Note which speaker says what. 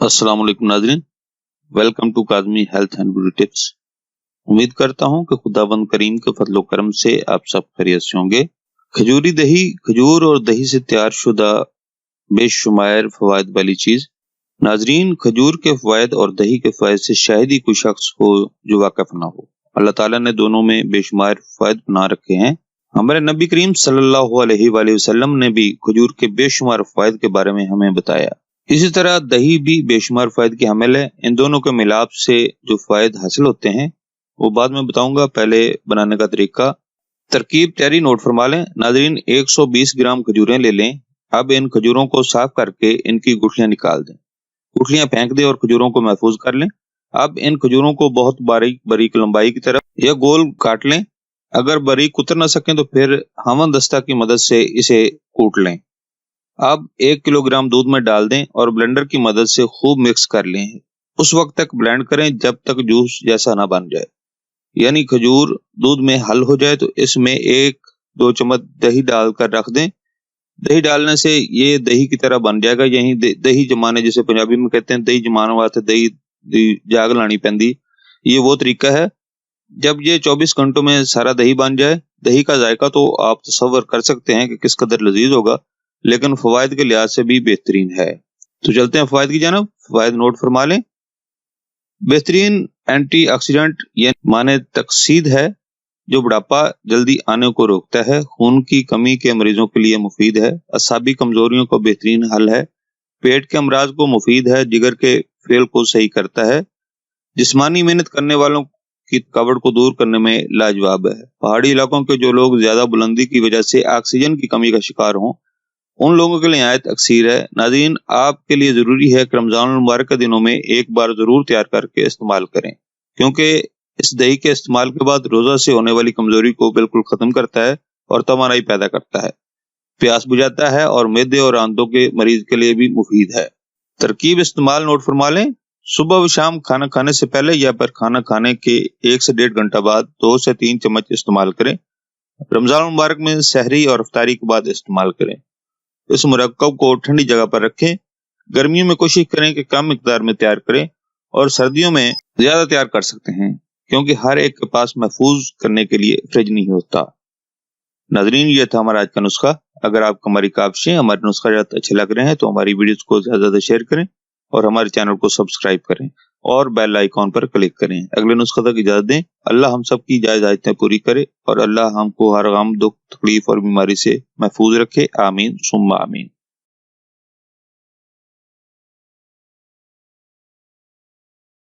Speaker 1: अस्सलाम वालेकुम नाज़रीन, welcome to Kazmi health and beauty tips. उम्मीद करता हूँ कि खुदाबंद करीम के फजल करम से आप सब खैरियत से होंगे। खजूरी दही, खजूर और दही से तैयार शुदा बेशुमार फवायद वाली चीज। नाज़रीन, खजूर के फवायद और दही के फवायद से शायद ही कोई शख्स हो जो वाकिफ ना हो। अल्लाह ताला ने दोनों में बेशुमार फवायद बना रखे हैं। हमारे नबी करीम सल्लल्लाहु अलैहि वसल्लम ने भी खजूर के बेशुमार फवायद के बारे में हमें बताया। इसी तरह दही भी बेशुमार फायद की हामिल है। इन दोनों के मिलाप से जो फायद हासिल होते हैं वो बाद में बताऊंगा। पहले बनाने का तरीका, तरकीब तैयारी नोट फरमा लें। नाज़रीन, 120 ग्राम खजूरें ले लें। अब इन खजूरों को साफ करके इनकी गुठलियां निकाल दें। गुठलियां फेंक दें और खजूरों को महफूज कर लें। अब इन खजूरों को बहुत बारीक बारीक लंबाई की तरफ या गोल काट लें। अगर बारीक कुतर ना सकें तो फिर हमन दस्ता की मदद से इसे कूट लें। अब 1 किलोग्राम दूध में डाल दें और ब्लेंडर की मदद से खूब मिक्स कर लें। उस वक्त तक ब्लेंड करें जब तक जूस जैसा ना बन जाए, यानी खजूर दूध में हल हो जाए। तो इसमें 1-2 चम्मच दही डालकर रख दें। दही डालने से ये दही की तरह बन जाएगा। यही दही जमाने, जैसे पंजाबी में कहते हैं दही जमाने वास्ते दही जाग लानी पैंदी, ये वो तरीका है। जब ये 24 घंटों में सारा दही बन जाए, दही का जायका तो आप तसव्वुर कर सकते हैं कि किस कदर लजीज होगा, लेकिन फवायद के लिहाज से भी बेहतरीन है। तो चलते हैं फवायद की जानब। फवायद नोट फरमा लें। बेहतरीन एंटीऑक्सीडेंट यानी माने तकसीद है, जो बुढ़ापा जल्दी आने को रोकता है। खून की कमी के मरीजों के लिए मुफीद है। असाबी कमजोरियों का बेहतरीन हल है। पेट के अमराज को मुफीद है। जिगर के फेल को सही करता है। जिस्मानी मेहनत करने वालों की थकावट को दूर करने में लाजवाब है। पहाड़ी इलाकों के जो लोग ज्यादा बुलंदी की वजह से ऑक्सीजन की कमी का शिकार हों, उन लोगों के लिए आयत अक्सीर है। नाज़रीन, आपके लिए जरूरी है कि रमजान मुबारक के दिनों में एक बार जरूर तैयार करके इस्तेमाल करें, क्योंकि इस दही के इस्तेमाल के बाद रोजा से होने वाली कमजोरी को बिल्कुल खत्म करता है और तवानाई पैदा करता है, प्यास बुझाता है और मैदे और आंतों के मरीज के लिए भी मुफीद है। तरकीब इस्तेमाल नोट फरमा लें। सुबह व शाम खाना खाने से पहले या फिर खाना खाने के 1 से 1.5 घंटा बाद 2 से 3 चम्मच इस्तेमाल करें। रमजान मुबारक में सहरी और इफ्तारी के बाद इस्तेमाल करें। इस मुरक्कब को ठंडी जगह पर रखें। गर्मियों में कोशिश करें कि कम मिकदार में तैयार करें और सर्दियों में ज्यादा तैयार कर सकते हैं, क्योंकि हर एक के पास महफूज करने के लिए फ्रिज नहीं होता। नाजरीन, ये था हमारा आज का नुस्खा। अगर आपको हमारी काविशें, हमारे नुस्खा अच्छे लग रहे हैं तो हमारी वीडियोस को ज्यादा शेयर करें और हमारे चैनल को सब्सक्राइब करें और बेल आइकॉन पर क्लिक करें। अगले नुस्खे तक इजाजत दें। अल्लाह हम सब की जायज आयतें पूरी करे और अल्लाह हमको हर गम, दुख, तकलीफ और बीमारी से महफूज रखे। आमीन सुम्मा आमीन।